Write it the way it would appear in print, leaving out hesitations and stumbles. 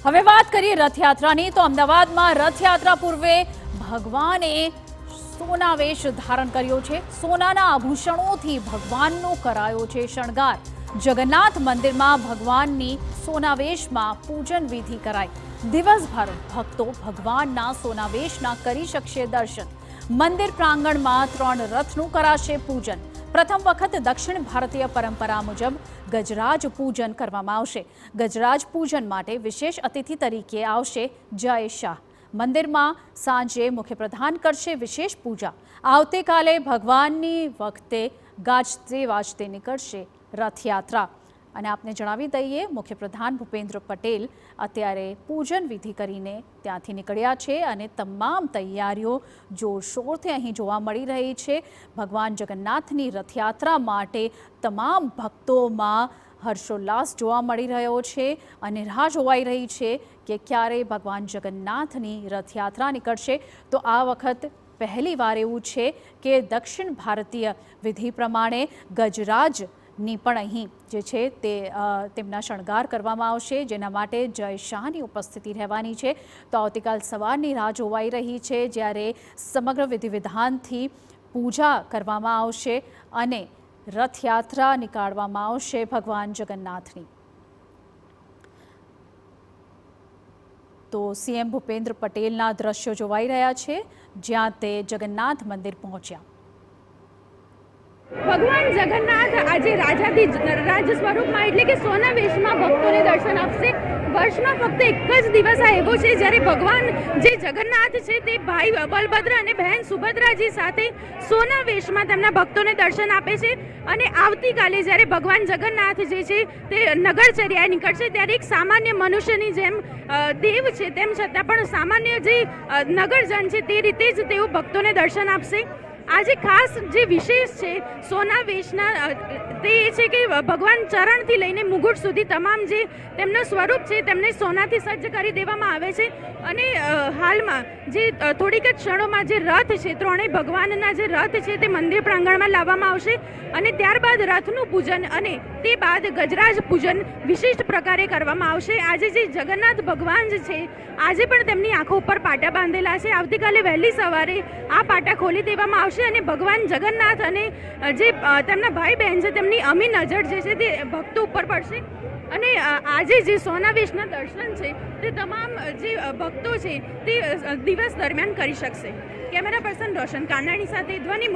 હવે વાત કરીએ રથયાત્રાની તો અમદાવાદમાં રથયાત્રા પૂર્વે ભગવાને સોનાવેશ ધારણ કર્યો છે। સોનાના આભૂષણોથી ભગવાનનો કરાયો છે શણગાર। જગન્નાથ મંદિરમાં ભગવાનની સોનાવેશમાં પૂજન વિધિ કરાઈ। દિવસભર ભક્તો ભગવાનના સોનાવેશના કરી શકશે દર્શન। મંદિર પ્રાંગણમાં 3 રથનું કરાશે પૂજન। પ્રથમ વખત દક્ષિણ ભારતીય પરંપરા મુજબ ગજરાજ પૂજન કરવામાં આવશે। ગજરાજ પૂજન માટે વિશેષ અતિથિ તરીકે આવશે જય શાહ। મંદિરમાં સાંજે મુખ્યપ્રધાન કરશે વિશેષ પૂજા। આવતીકાલે ભગવાનની વખતે ગાજતે વાજતે નીકળશે રથયાત્રા। અને આપને જણાવી દઈએ, મુખ્યપ્રધાન ભૂપેન્દ્ર પટેલ અત્યારે પૂજન વિધિ કરીને ત્યાંથી નીકળ્યા છે અને તમામ તૈયારીઓ જોરશોરથી અહીં જોવા મળી રહી છે। ભગવાન જગન્નાથની રથયાત્રા માટે તમામ ભક્તોમાં હર્ષોલ્લાસ જોવા મળી રહ્યો છે અને રાહ જોવાઈ રહી છે કે ક્યારે ભગવાન જગન્નાથની રથયાત્રા નીકળશે। તો આ વખત પહેલીવાર એવું છે કે દક્ષિણ ભારતીય વિધિ પ્રમાણે ગજરાજ ની પણ અહીં જે છે તે તેમના શણગાર કરવામાં આવશે, જેના માટે જય શાહની ઉપસ્થિતિ રહેવાની છે। તો આવતીકાલ સવારની રાહ જોવાઈ રહી છે, જ્યારે સમગ્ર વિધિ વિધાનથી પૂજા કરવામાં આવશે અને રથયાત્રા નીકાળવામાં આવશે ભગવાન જગન્નાથની। તો સીએમ ભૂપેન્દ્ર પટેલના દ્રશ્યો જોવાઈ રહ્યા છે, જ્યાં તે જગન્નાથ મંદિર પહોંચ્યા। ભગવાન જગન્નાથ આજે રાજાધિ રાજ સ્વરૂપમાં એટલે કે સોના વેશમાં ભક્તોને દર્શન આપશે। વર્ષમાં ફક્ત એક જ દિવસ આ એવો છે જ્યારે ભગવાન જે જગન્નાથ છે તે ભાઈ બલભદ્ર અને બહેન સુભદ્રાજી સાથે સોના વેશમાં તેમના ભક્તોને દર્શન આપે છે। અને આવતીકાલે જ્યારે ભગવાન જગન્નાથ જે છે તે નગરચર્યાએ નીકળશે, ત્યારે એક સામાન્ય મનુષ્યની જેમ દેવ છે તેમ છતાં પણ સામાન્ય જે નગરજન છે તે રીતે જ તેઓ ભક્તોને દર્શન આપશે। આજે ખાસ જે વિશેષ છે સોના વેશના તે એ છે કે ભગવાન ચરણથી લઈને મુગુટ સુધી તમામ જે તેમનું સ્વરૂપ છે તેમને સોનાથી સજ્જ કરી દેવામાં આવે છે। અને હાલમાં જે થોડીક જ ક્ષણોમાં જે રથ છે, ત્રણેય ભગવાનના જે રથ છે તે મંદિર પ્રાંગણમાં લાવવામાં આવશે અને ત્યારબાદ રથનું પૂજન અને તે બાદ ગજરાજ પૂજન વિશિષ્ટ પ્રકારે કરવામાં આવશે। આજે જે જગન્નાથ ભગવાન છે આજે પણ તેમની આંખો ઉપર પાટા બાંધેલા છે। આવતીકાલે વહેલી સવારે આ પાટા ખોલી દેવામાં આવશે અને ભગવાન જગન્નાથ અને જે તેમના ભાઈ બહેન છે તેમની અમી નજર જે છે તે ભક્તો ઉપર પડશે અને આજે જે સોનાવેશના દર્શન છે તે તમામ જે ભક્તો છે તે દિવસ દરમિયાન કરી શકશે। કેમેરા પર્સન રોશન કાનાણી સાથે ધ્વનિ।